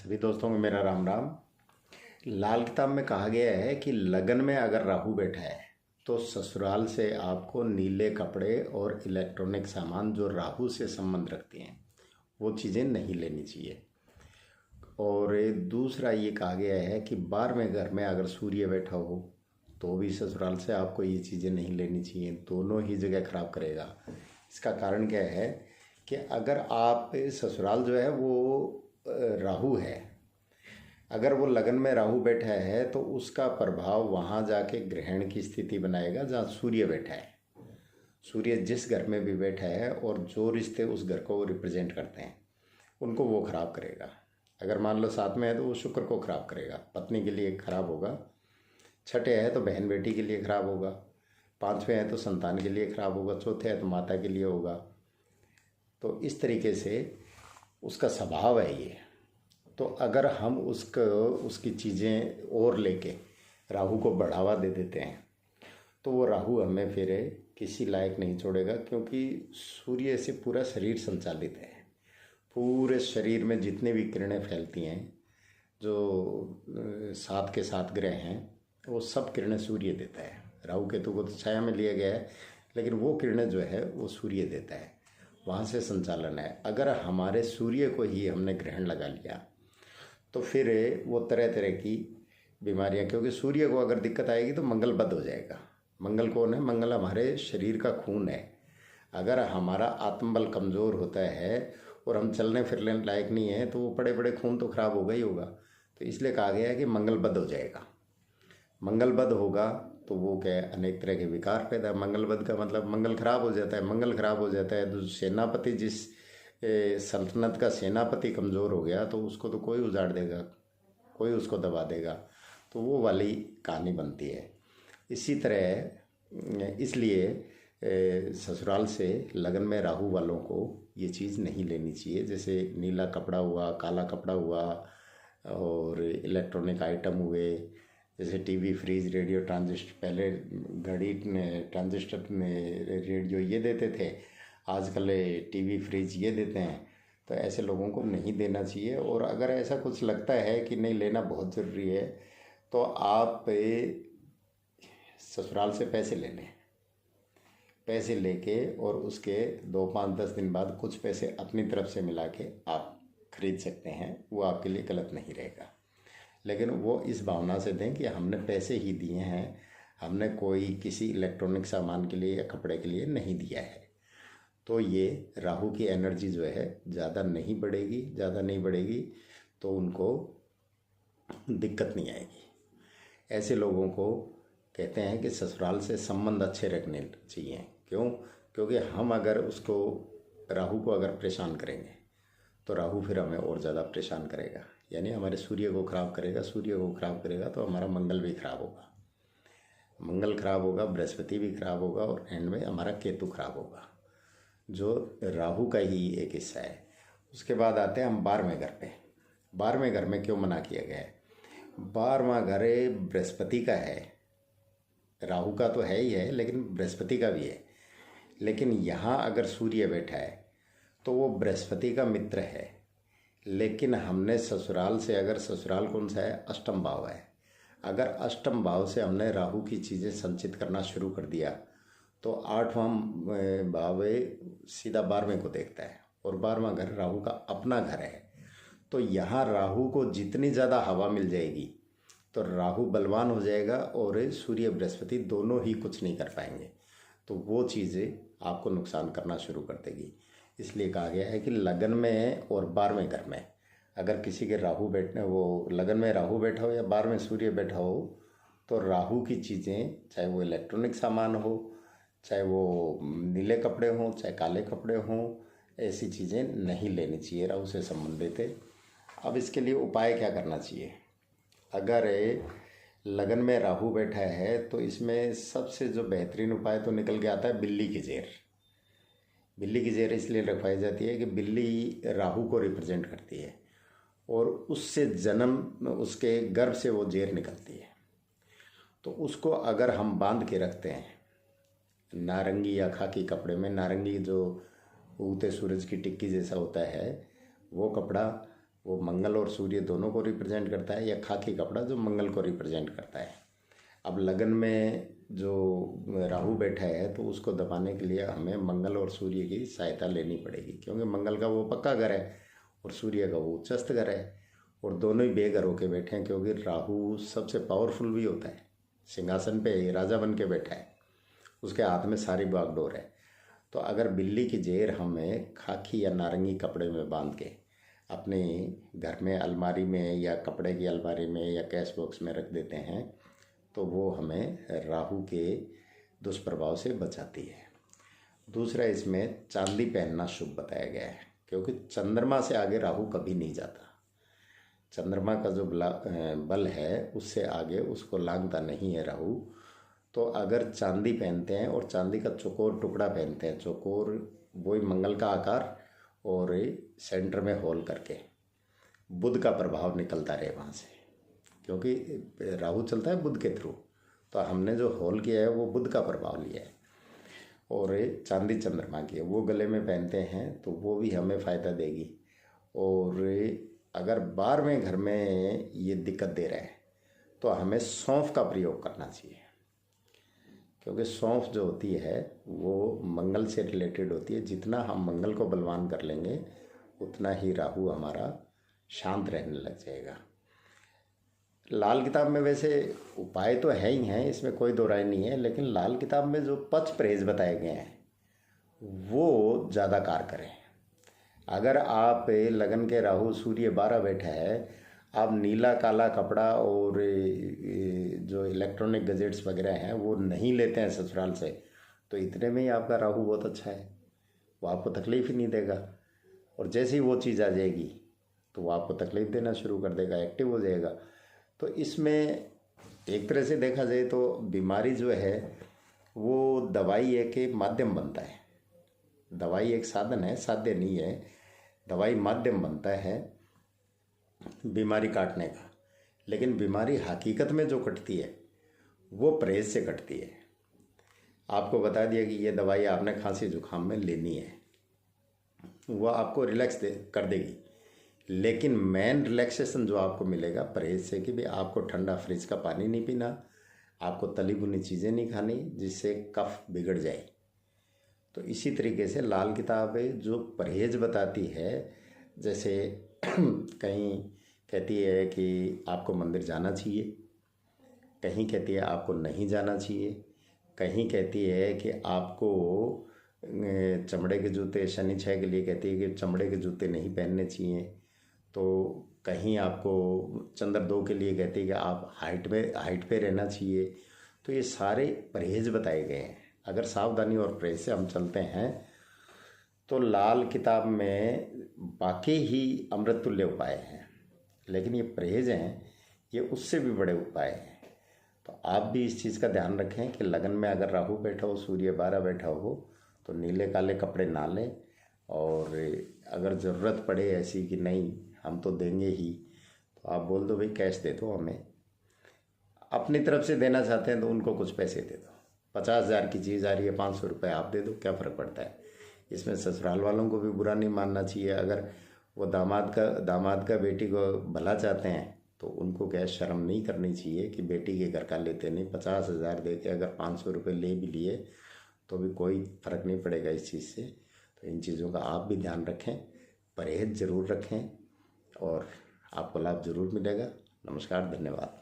सभी दोस्तों को मेरा राम राम। लाल किताब में कहा गया है कि लगन में अगर राहु बैठा है तो ससुराल से आपको नीले कपड़े और इलेक्ट्रॉनिक सामान जो राहु से संबंध रखती हैं वो चीज़ें नहीं लेनी चाहिए। और दूसरा ये कहा गया है कि 12वें घर में अगर सूर्य बैठा हो तो भी ससुराल से आपको ये चीज़ें नहीं लेनी चाहिए, दोनों ही जगह खराब करेगा। इसका कारण क्या है कि अगर आप ससुराल जो है वो राहु है, अगर वो लगन में राहु बैठा है तो उसका प्रभाव वहाँ जाके ग्रहण की स्थिति बनाएगा जहाँ सूर्य बैठा है। सूर्य जिस घर में भी बैठा है और जो रिश्ते उस घर को रिप्रेजेंट करते हैं उनको वो खराब करेगा। अगर मान लो 7 में है तो वो शुक्र को खराब करेगा, पत्नी के लिए खराब होगा। 6ठे है तो बहन बेटी के लिए खराब होगा। 5वें है तो संतान के लिए खराब होगा। 4थे है तो माता के लिए होगा। तो इस तरीके से उसका स्वभाव है ये। तो अगर हम उसकी चीज़ें और लेके राहु को बढ़ावा दे देते हैं तो वो राहु हमें फिर किसी लायक नहीं छोड़ेगा, क्योंकि सूर्य से पूरा शरीर संचालित है। पूरे शरीर में जितने भी किरणें फैलती हैं, जो 7 के 7 ग्रह हैं, वो सब किरणें सूर्य देता है। राहु केतु को तो छाया में लिया गया है, लेकिन वो किरणें जो है वो सूर्य देता है, वहाँ से संचालन है। अगर हमारे सूर्य को ही हमने ग्रहण लगा लिया तो फिर वो तरह तरह की बीमारियाँ, क्योंकि सूर्य को अगर दिक्कत आएगी तो मंगल बद हो जाएगा। मंगल कौन है? मंगल हमारे शरीर का खून है। अगर हमारा आत्मबल कमज़ोर होता है और हम चलने फिरने लायक नहीं है तो वो बड़े बड़े खून तो खराब होगा ही होगा। तो इसलिए कहा गया है कि मंगल बद हो जाएगा। मंगल बद होगा तो वो क्या है, अनेक तरह के विकार पैदा। मंगल बद का मतलब मंगल खराब हो जाता है। मंगल खराब हो जाता है तो सेनापति, जिस सल्तनत का सेनापति कमज़ोर हो गया तो उसको तो कोई उजाड़ देगा, कोई उसको दबा देगा। तो वो वाली कहानी बनती है। इसी तरह इसलिए ससुराल से लगन में राहु वालों को ये चीज़ नहीं लेनी चाहिए। जैसे नीला कपड़ा हुआ, काला कपड़ा हुआ और इलेक्ट्रॉनिक आइटम हुए, जैसे टीवी, फ्रिज, रेडियो, ट्रांजिस्टर। पहले घड़ी, ट्रांजिस्टर में रेडियो ये देते थे, आजकल टीवी, फ्रिज ये देते हैं। तो ऐसे लोगों को नहीं देना चाहिए। और अगर ऐसा कुछ लगता है कि नहीं लेना बहुत ज़रूरी है तो आप ससुराल से पैसे ले लें। पैसे लेके और उसके 2, 5, 10 दिन बाद कुछ पैसे अपनी तरफ से मिला के आप खरीद सकते हैं। वो आपके लिए गलत नहीं रहेगा। लेकिन वो इस भावना से दें कि हमने पैसे ही दिए हैं, हमने कोई किसी इलेक्ट्रॉनिक सामान के लिए या कपड़े के लिए नहीं दिया है। तो ये राहु की एनर्जी जो है ज़्यादा नहीं बढ़ेगी तो उनको दिक्कत नहीं आएगी। ऐसे लोगों को कहते हैं कि ससुराल से संबंध अच्छे रखने चाहिए। क्यों? क्योंकि हम अगर उसको, राहु को अगर परेशान करेंगे तो राहु फिर हमें और ज़्यादा परेशान करेगा, यानी हमारे सूर्य को खराब करेगा। सूर्य को खराब करेगा तो हमारा मंगल भी खराब होगा। मंगल खराब होगा, बृहस्पति भी खराब होगा और एंड में हमारा केतु खराब होगा, जो राहु का ही एक हिस्सा है। उसके बाद आते हैं हम 12वें घर पे। 12वें घर में क्यों मना किया गया है? 12वां घर बृहस्पति का है। राहु का तो है ही है, लेकिन बृहस्पति का भी है। लेकिन यहाँ अगर सूर्य बैठा है तो वो बृहस्पति का मित्र है। लेकिन हमने ससुराल से, अगर ससुराल कौन सा है? अष्टम भाव है। अगर अष्टम भाव से हमने राहु की चीज़ें संचित करना शुरू कर दिया तो 8वां भाव सीधा 12वें को देखता है और 12वां घर राहु का अपना घर है। तो यहाँ राहु को जितनी ज़्यादा हवा मिल जाएगी तो राहु बलवान हो जाएगा और सूर्य बृहस्पति दोनों ही कुछ नहीं कर पाएंगे। तो वो चीज़ें आपको नुकसान करना शुरू कर देगी। इसलिए कहा गया है कि लगन में और 12वें घर में अगर किसी के राहु बैठने, वो लगन में राहु बैठा हो या 12वें सूर्य बैठा हो, तो राहु की चीज़ें, चाहे वो इलेक्ट्रॉनिक सामान हो, चाहे वो नीले कपड़े हों, चाहे काले कपड़े हों, ऐसी चीज़ें नहीं लेनी चाहिए राहु से संबंधित है। अब इसके लिए उपाय क्या करना चाहिए? अगर लगन में राहु बैठा है तो इसमें सबसे जो बेहतरीन उपाय तो निकल के आता है बिल्ली की जेर। बिल्ली की जेर इसलिए रखवाई जाती है कि बिल्ली राहु को रिप्रेजेंट करती है और उससे जन्म, उसके गर्भ से वो जेर निकलती है। तो उसको अगर हम बांध के रखते हैं नारंगी या खाकी कपड़े में, नारंगी जो उगते सूरज की टिक्की जैसा होता है वो कपड़ा, वो मंगल और सूर्य दोनों को रिप्रेजेंट करता है, या खाकी कपड़ा जो मंगल को रिप्रेजेंट करता है। अब लगन में जो राहु बैठा है तो उसको दबाने के लिए हमें मंगल और सूर्य की सहायता लेनी पड़ेगी, क्योंकि मंगल का वो पक्का घर है और सूर्य का वो उच्चस्थ घर है, और दोनों ही बेघर होके बैठे हैं, क्योंकि राहु सबसे पावरफुल भी होता है, सिंहासन पे राजा बन के बैठा है, उसके हाथ में सारी बागडोर है। तो अगर बिल्ली की जेर हमें खाकी या नारंगी कपड़े में बांध के अपने घर में अलमारी में या कपड़े की अलमारी में या कैश बॉक्स में रख देते हैं तो वो हमें राहु के दुष्प्रभाव से बचाती है। दूसरा, इसमें चांदी पहनना शुभ बताया गया है, क्योंकि चंद्रमा से आगे राहु कभी नहीं जाता। चंद्रमा का जो बल है उससे आगे उसको लांघता नहीं है राहु। तो अगर चांदी पहनते हैं और चांदी का चौकोर टुकड़ा पहनते हैं, चौकोर वही मंगल का आकार और सेंटर में होल करके, बुध का प्रभाव निकलता रहे वहाँ से, क्योंकि राहु चलता है बुध के थ्रू, तो हमने जो होल किया है वो बुध का प्रभाव लिया है। और चांदी चंद्रमा की है, वो गले में पहनते हैं तो वो भी हमें फ़ायदा देगी। और अगर बार में घर में ये दिक्कत दे रहा है तो हमें सौंफ का प्रयोग करना चाहिए, क्योंकि सौंफ जो होती है वो मंगल से रिलेटेड होती है। जितना हम मंगल को बलवान कर लेंगे उतना ही राहु हमारा शांत रहने लग जाएगा। लाल किताब में वैसे उपाय तो है ही हैं, इसमें कोई दो राय नहीं है, लेकिन लाल किताब में जो पच परहेज बताए गए हैं वो ज़्यादा कार करें। अगर आप लगन के राहु सूर्य 12 बैठा है, आप नीला काला कपड़ा और जो इलेक्ट्रॉनिक गजेट्स वगैरह हैं वो नहीं लेते हैं ससुराल से, तो इतने में ही आपका राहु बहुत अच्छा है, वो आपको तकलीफ़ ही नहीं देगा। और जैसे ही वो चीज़ आ जाएगी तो वो आपको तकलीफ़ देना शुरू कर देगा, एक्टिव हो जाएगा। तो इसमें एक तरह से देखा जाए तो बीमारी जो है वो दवाई एक माध्यम बनता है। दवाई एक साधन है, साध्य नहीं है। दवाई माध्यम बनता है बीमारी काटने का, लेकिन बीमारी हकीकत में जो कटती है वो परहेज से कटती है। आपको बता दिया कि ये दवाई आपने खांसी जुकाम में लेनी है, वो आपको रिलैक्स कर देगी, लेकिन मेन रिलैक्सेशन जो आपको मिलेगा परहेज से कि भाई आपको ठंडा फ्रिज का पानी नहीं पीना, आपको तली भुनी चीज़ें नहीं खानी जिससे कफ बिगड़ जाए। तो इसी तरीके से लाल किताब जो परहेज बताती है, जैसे कहीं कहती है कि आपको मंदिर जाना चाहिए, कहीं कहती है आपको नहीं जाना चाहिए, कहीं कहती है कि आपको चमड़े के जूते, शनि छह के लिए कहती है कि चमड़े के जूते नहीं पहनने चाहिए, तो कहीं आपको चंद्र 2 के लिए कहती है कि आप हाइट पे रहना चाहिए। तो ये सारे परहेज बताए गए हैं। अगर सावधानी और परहेज से हम चलते हैं तो लाल किताब में बाकी ही अमृत तुल्य उपाय हैं, लेकिन ये परहेज हैं ये उससे भी बड़े उपाय हैं। तो आप भी इस चीज़ का ध्यान रखें कि लगन में अगर राहु बैठा हो, सूर्य 12 बैठा हो, तो नीले काले कपड़े ना लें। और अगर ज़रूरत पड़े ऐसी कि नहीं हम तो देंगे ही, तो आप बोल दो भाई कैश दे दो हमें। अपनी तरफ से देना चाहते हैं तो उनको कुछ पैसे दे दो। 50,000 की चीज़ आ रही है, 500 रुपये आप दे दो, क्या फ़र्क पड़ता है। इसमें ससुराल वालों को भी बुरा नहीं मानना चाहिए। अगर वो दामाद का बेटी को भला चाहते हैं तो उनको क्या शर्म नहीं करनी चाहिए कि बेटी के घर का लेते नहीं। 50,000 दे के अगर 500 रुपये ले भी लिए तो भी कोई फ़र्क नहीं पड़ेगा इस चीज़ से। तो इन चीज़ों का आप भी ध्यान रखें, परहेज ज़रूर रखें और आपको लाभ ज़रूर मिलेगा। नमस्कार, धन्यवाद।